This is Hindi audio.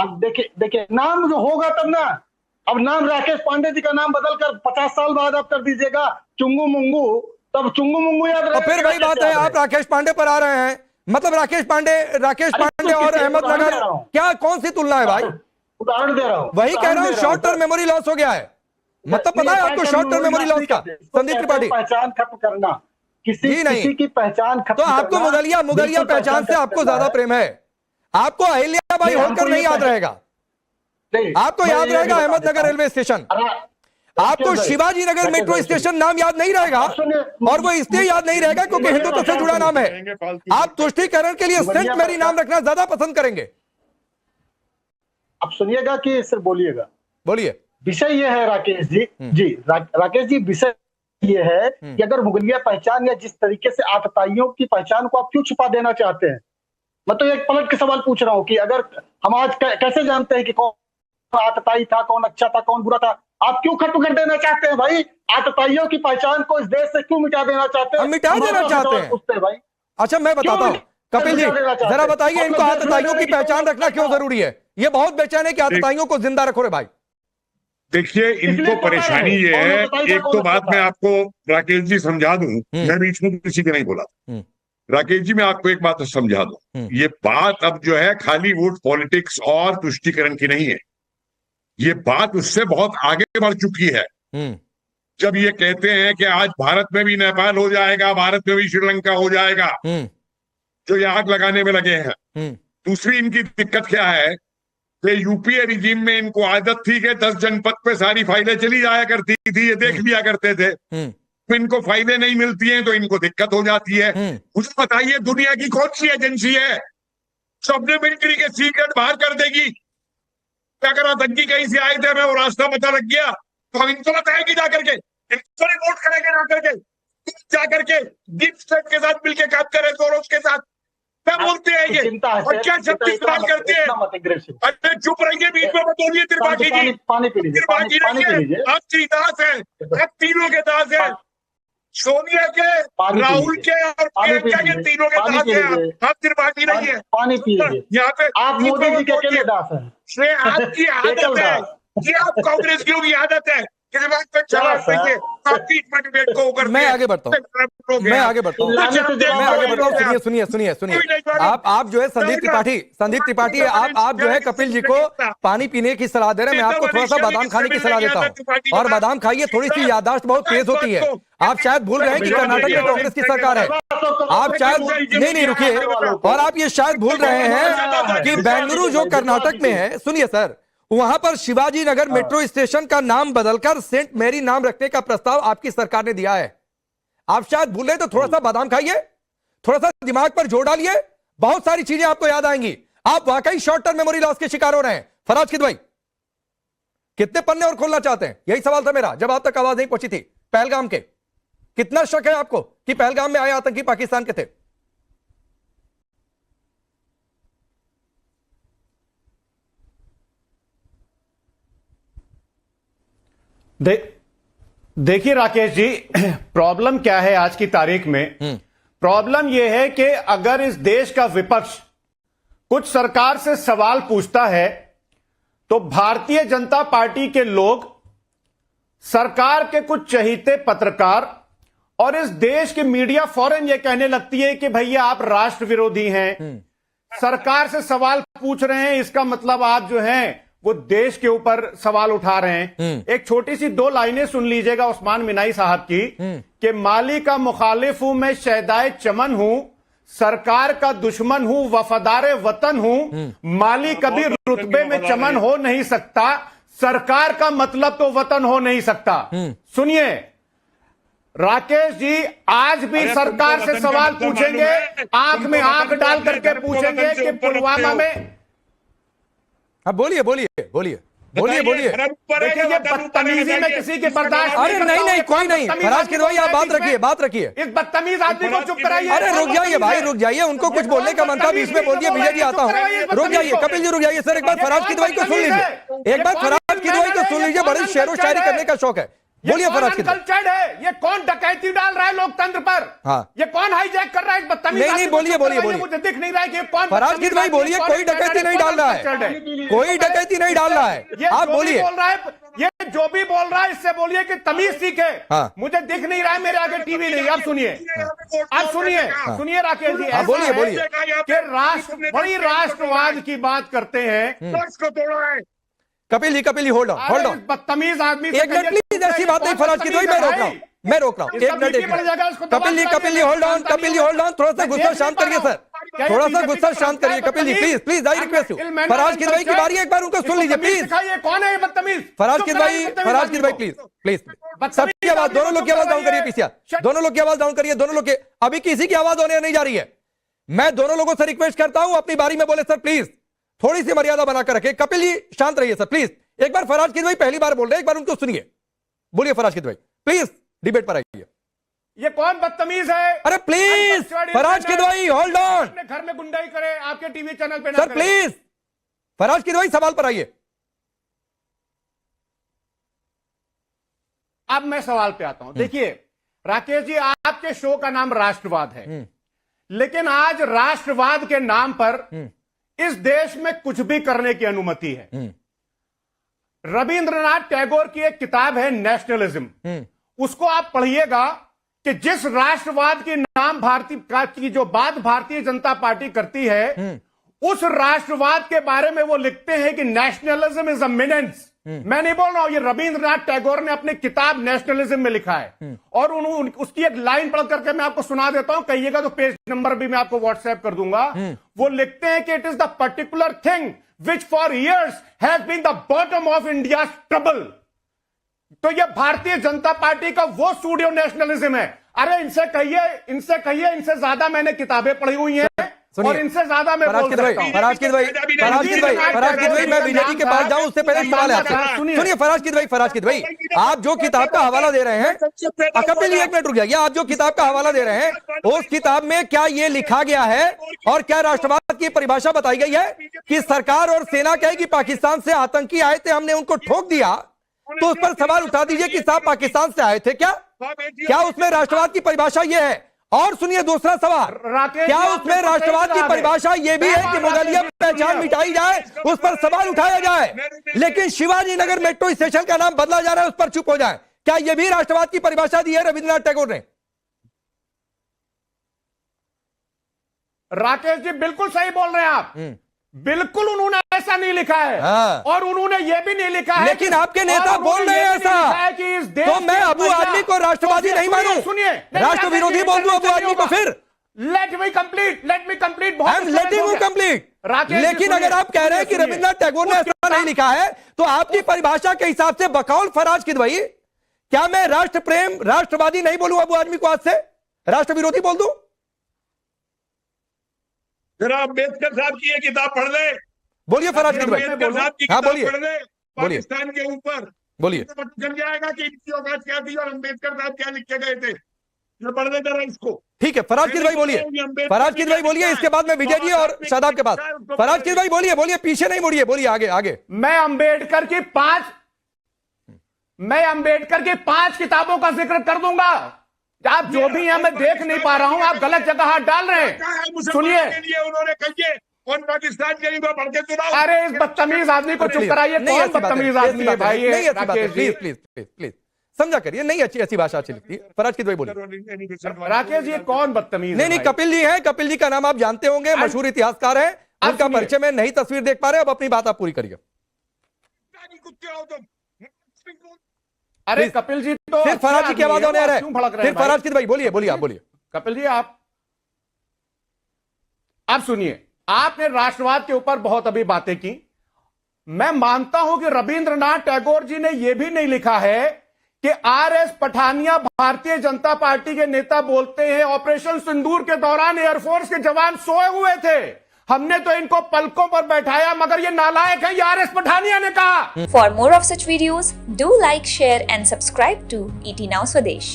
अब देखिए देखिए, नाम जो होगा तब ना। अब नाम राकेश पांडे जी का नाम बदलकर 50 साल बाद आप कर दीजिएगा चुंगू मुंगू, तब चुंगू मुंगू याद तो रहेगा। फिर वही बात है, आप राकेश पांडे पर आ रहे हैं। मतलब राकेश पांडे और अहमदनगर, क्या कौन सी तुलना है भाई? उदाहरण दे रहा हूँ, वही कह रहा हूँ, शॉर्ट टर्म मेमोरी लॉस हो गया है। मतलब पता है आपको शॉर्ट टर्म मेमोरी लॉस का? संदीप त्रिपाठी, पहचान खत्म करना, जी नहीं, किसी की पहचान खत्म तो आपको करना, मुगलिया पहचान से आपको ज्यादा प्रेम है। आपको अहिल्याबाई होलकर नहीं याद रहेगा, आपको याद रहेगा अहमदनगर रेलवे स्टेशन। आपको शिवाजी नगर मेट्रो स्टेशन नाम याद नहीं रहेगा, और वो इसलिए याद नहीं रहेगा क्योंकि हिंदुत्व से जुड़ा नाम है। आप तुष्टीकरण के लिए सेंट मैरी नाम रखना ज्यादा पसंद करेंगे। अब सुनिएगा कि सिर्फ बोलिएगा। बोलिए। विषय ये है राकेश जी, राकेश जी, विषय ये है कि अगर मुगलिया पहचान या जिस तरीके से आतताइयों की पहचान को आप क्यों छुपा देना चाहते हैं। मैं तो एक पलट के सवाल पूछ रहा हूँ कि अगर हम आज कैसे जानते हैं कि कौन आतताई था, कौन अच्छा था, कौन बुरा था? आप क्यों खत्म कर देना चाहते हैं भाई? आतताइयों की पहचान को इस देश से क्यों मिटा देना चाहते हैं? हम मिटा देना चाहते हैं भाई। अच्छा, मैं बताता हूँ कपिल जी, जरा बताइए इनको आतताइयों की पहचान रखना क्यों जरूरी है? ये बहुत बेचैन है कि आतताइयों को जिंदा रखो रे भाई। देखिए, इनको परेशानी ये है, एक तो बात मैं आपको राकेश जी समझा दूं, मैं बीच में किसी के नहीं बोला। राकेश जी, मैं आपको एक बात समझा दूं, ये बात अब जो है खाली वोट पॉलिटिक्स और तुष्टीकरण की नहीं है, ये बात उससे बहुत आगे बढ़ चुकी है। जब ये कहते हैं कि आज भारत में भी नेपाल हो जाएगा, भारत में भी श्रीलंका हो जाएगा, जो ये आग लगाने में लगे हैं। दूसरी इनकी दिक्कत क्या है कि यूपीए रिजीम में इनको आदत थी कि 10 जनपद पे सारी फाइलें चली जाया करती थी, ये देख लिया करते थे। तो इनको फाइलें नहीं मिलती हैं तो इनको दिक्कत हो जाती है। मुझे बताइए, दुनिया की कौन सी एजेंसी है जो अपने मिलिट्री के सीक्रेट बाहर कर देगी? अगर आतंकी कहीं से आए थे, हमें वो रास्ता पता लग गया तो हम इनको बताएंगे जाकर के, इनको रिपोर्ट करेंगे जाकर के डीप स्टेट के साथ मिलकर काम करें, सोरोस के साथ। क्या बोलते हैं ये, और क्या शक्ति इस्तेमाल करते हैं? अरे चुप रहिए, बीच में मत बोलिए। त्रिपाठी जी, त्रिपाठी रहिए, आप की दास है, आप तीनों के दास है, सोनिया के, राहुल के और प्रियंका के, तीनों के दास है आप। त्रिपाठी रहिए, पानी पीजिए। यहाँ पे आप मोदी जी के अकेले दास हैं। ये आपकी आदत है, ये आप कांग्रेस की आदत है। मैं आगे बढ़ता हूँ, मैं आगे बढ़ता हूँ। सुनिए। आप जो है संदीप त्रिपाठी आप जो है कपिल जी को पानी पीने की सलाह दे रहे हैं। मैं आपको थोड़ा सा बादाम खाने की सलाह देता हूँ, और बादाम खाइए, थोड़ी सी याददाश्त बहुत तेज होती है। आप शायद भूल रहे हैं कि कर्नाटक में कांग्रेस की सरकार है। आप शायद नहीं रुकिए, और आप ये शायद भूल रहे हैं कि बेंगलुरु जो कर्नाटक में है, सुनिए सर, वहां पर शिवाजी नगर मेट्रो स्टेशन का नाम बदलकर सेंट मैरी नाम रखने का प्रस्ताव आपकी सरकार ने दिया है। आप शायद भूल रहे, तो थोड़ा सा बादाम खाइए, थोड़ा सा दिमाग पर जोर डालिए, बहुत सारी चीजें आपको याद आएंगी। आप वाकई शॉर्ट टर्म मेमोरी लॉस के शिकार हो रहे हैं। फराज किदवई, कितने पन्ने और खोलना चाहते हैं? यही सवाल था मेरा जब आप तक आवाज नहीं पहुंची थी। पहलगाम के कितना शक है आपको कि पहलगाम में आए आतंकी पाकिस्तान के थे? देखिए राकेश जी, प्रॉब्लम क्या है आज की तारीख में? प्रॉब्लम यह है कि अगर इस देश का विपक्ष कुछ सरकार से सवाल पूछता है तो भारतीय जनता पार्टी के लोग, सरकार के कुछ चहीते पत्रकार और इस देश की मीडिया फौरन यह कहने लगती है कि भैया आप राष्ट्र विरोधी हैं। सरकार से सवाल पूछ रहे हैं, इसका मतलब आप जो हैं वो देश के ऊपर सवाल उठा रहे हैं। एक छोटी सी 2 लाइनें सुन लीजिएगा उस्मान मिनाई साहब की, कि माली का मुखालिफ हूं मैं, शहदाए चमन हूं, सरकार का दुश्मन हूं, वफादार वतन हूं। माली कभी रुतबे में चमन हो नहीं सकता, सरकार का मतलब तो वतन हो नहीं सकता। सुनिए राकेश जी, आज भी सरकार से सवाल पूछेंगे, आंख में आंख डाल करके पूछेंगे कि पुलवामा में। अब बोलिए। देखिए ये बदतमीजी में किसी के बर्दाश्त। अरे नहीं, कोई नहीं। फराज किदवई, आप बात रखिए। एक बदतमीज आदमी को चुप कराइए। अरे रुक जाइए भाई, रुक जाइए, उनको कुछ बोलने का मन था, बीच में बोल दिया। विजय जी आता हूँ, रुक जाइए। कपिल जी रुक जाइए सर, एक बार फराज किदवई को सुन लीजिए, बड़ी शेरो शायरी करने का शौक है। बोलिए फराज किदवई। कल्चर्ड है, ये कौन डकैती डाल रहा है लोकतंत्र पर? हाँ। ये कौन हाईजैक कर रहा है? बदतमीज नहीं, बोलिए, मुझे दिख नहीं रहा है कि कौन फराज किदवई बोलिए, कोई डकैती नहीं डाल रहा है, कोई डकैती नहीं डाल रहा है, आप बोलिए। बोल रहा है, ये जो भी बोल रहा है इससे बोलिए कि तमीज सीखे। हाँ। मुझे दिख नहीं रहा है, मेरे आगे टीवी नहीं। आप सुनिए, आप सुनिए, सुनिए राकेश जी, बोलिए, बोलिए। कि बड़ी राष्ट्रवाद की बात करते हैं। कपिल जी होल्ड ऑन बदतमीज आदमी। एक मिनट प्लीज, ऐसी बात नहीं फराज किदवई, मैं रोक रहा हूँ, मैं रोक रहा हूँ, एक मिनट। कपिल जी होल्ड ऑन, थोड़ा सा गुस्सा शांत करिए सर, थोड़ा सा गुस्सा शांत करिए Kapil ji, please I request you. Faraz Kidwai की बारी, एक बार उनको सुन लीजिए प्लीज। कौन है ये बदतमीज? फराज किदवई प्लीज सबकी आवाज, दोनों लोग की आवाज डाउन करिए पीछे, दोनों लोग की आवाज डाउन करिए, दोनों लोग के, अभी किसी की आवाज होने नहीं जा रही है। मैं दोनों लोगों से रिक्वेस्ट करता हूं अपनी बारी में बोले सर प्लीज, थोड़ी सी मर्यादा बनाकर रखे। कपिल जी शांत रहिए सर प्लीज। एक बार फराज किदवई पहली बार बोल रहे हैं, एक बार उनको सुनिए, बोलिए फराज किदवई प्लीज, डिबेट पर आइए। ये कौन बदतमीज है? अरे please Faraz Kidwai hold on. अपने घर में गुंडाई करे, आपके टीवी चैनल पे सर प्लीज फराज किदवई सवाल पर आइए। अब मैं सवाल पे आता हूं। देखिए राकेश जी, आपके शो का नाम राष्ट्रवाद है, लेकिन आज राष्ट्रवाद के नाम पर इस देश में कुछ भी करने की अनुमति है। रविंद्रनाथ टैगोर की एक किताब है नेशनलिज्म, उसको आप पढ़िएगा कि जिस राष्ट्रवाद के नाम की जो बात भारतीय जनता पार्टी करती है, उस राष्ट्रवाद के बारे में वो लिखते हैं कि नेशनलिज्म इज अ मीनेंस। मैं नहीं बोल रहा हूं, ये रविंद्रनाथ टैगोर ने अपनी किताब नेशनलिज्म में लिखा है। और उसकी एक लाइन पढ़ करके मैं आपको सुना देता हूं, कहिएगा तो पेज नंबर भी मैं आपको व्हाट्सएप कर दूंगा। वो लिखते हैं कि it is the particular thing which for years has been the bottom of India trouble. तो ये भारतीय जनता पार्टी का वो सूडियो नेशनलिज्म है। अरे इनसे कहिए, इनसे ज्यादा मैंने किताबें पढ़ी हुई हैं और इनसे ज्यादा मैं बोल सकता हूं। फराज किदवई मैं बीजेपी के पास जाऊं उससे पहले सवाल है आपसे। सुनिए फराज किदवई आप जो किताब का हवाला दे रहे हैं, कपिल जी एक मिनट रुक जाइए, आप जो किताब का हवाला दे रहे हैं उस किताब में क्या ये लिखा गया है और क्या राष्ट्रवाद की परिभाषा बताई गई है कि सरकार और सेना कहेगी पाकिस्तान से आतंकी आए थे, हमने उनको ठोक दिया, तो उस पर सवाल उठा दीजिए कि साहब पाकिस्तान से आए थे क्या उसमें राष्ट्रवाद की परिभाषा ये है? और सुनिए दूसरा सवाल, क्या उसमें राष्ट्रवाद की परिभाषा यह भी है कि मुगलिया पहचान मिटाई जाए, उस पर सवाल उठाया जाए, लेकिन शिवाजी नगर मेट्रो स्टेशन का नाम बदला जा रहा है उस पर चुप हो जाए? क्या यह भी राष्ट्रवाद की परिभाषा दी है रविंद्रनाथ टैगोर ने? राकेश जी बिल्कुल सही बोल रहे हैं आप, बिल्कुल उन्होंने ऐसा नहीं लिखा है। हाँ। और उन्होंने यह भी नहीं लिखा है, लेकिन आपके नेता बोल रहे हैं ऐसा, कि इस देश तो मैं अबू आदमी को राष्ट्रवादी नहीं मानूं, सुनिए राष्ट्र विरोधी बोल दूं अबू आदमी को? फिर लेट मी कंप्लीट लेकिन अगर आप कह रहे हैं कि रविंद्रनाथ टैगोर ने ऐसा नहीं लिखा है, तो आपकी परिभाषा के हिसाब से बकौल फराज किदवई क्या मैं राष्ट्र प्रेम राष्ट्रवादी नहीं बोलूं अबू आदमी को, आज से राष्ट्र विरोधी बोल दूं? जरा अम्बेडकर साहब की ये किताब पढ़ ले। बोलिए फराज किदवई, हाँ बोलिए, पाकिस्तान के ऊपर बोलिए। जल जाएगा कि इनकी औकात क्या थी और अम्बेडकर साहब क्या लिख के गए थे। ये पढ़ ले जरा इसको। ठीक है फराज किदवई बोलिए, फराज किदवई बोलिए, इसके बाद में विजय जी और शादाब के पास। फराज किदवई बोलिए, पीछे नहीं मुड़िए, बोलिए आगे। मैं अम्बेडकर की पांच किताबों का जिक्र कर दूंगा। आप जो भी हैं मैं देख नहीं पा रहा हूं, आप गलत जगह हाथ डाल रहे हैं। सुनिए, उन्होंने कहिए कौन पाकिस्तान के लिए पढ़ के सुनाओ। अरे इस बदतमीज आदमी को चुप कराइए। कौन बदतमीज आदमी है भाई? प्लीज समझा करिए, नहीं अच्छी भाषा अच्छी लगती है। फराज किदवई बोलिए। राकेश जी कौन बदतमीज? नहीं कपिल जी है, कपिल जी का नाम आप जानते होंगे, मशहूर इतिहासकार है, उनका परिचय में नहीं तस्वीर देख पा रहे, अब अपनी बात आप पूरी करिए। अरे कपिल जी तो फिर फराज जी की आवाज होने आ रहा है, फिर फराज किदवई बोलिए आप बोलिए। कपिल जी आप सुनिए, आपने राष्ट्रवाद के ऊपर बहुत अभी बातें की। मैं मानता हूं कि रविंद्रनाथ टैगोर जी ने यह भी नहीं लिखा है कि आर.एस. पठानिया भारतीय जनता पार्टी के नेता बोलते हैं ऑपरेशन सिंदूर के दौरान एयरफोर्स के जवान सोए हुए थे, हमने तो इनको पलकों पर बैठाया, मगर ये नालायक है, ये आर.एस. पठानिया ने कहा। For more of such videos, do like, share and subscribe to ET Now Swadesh.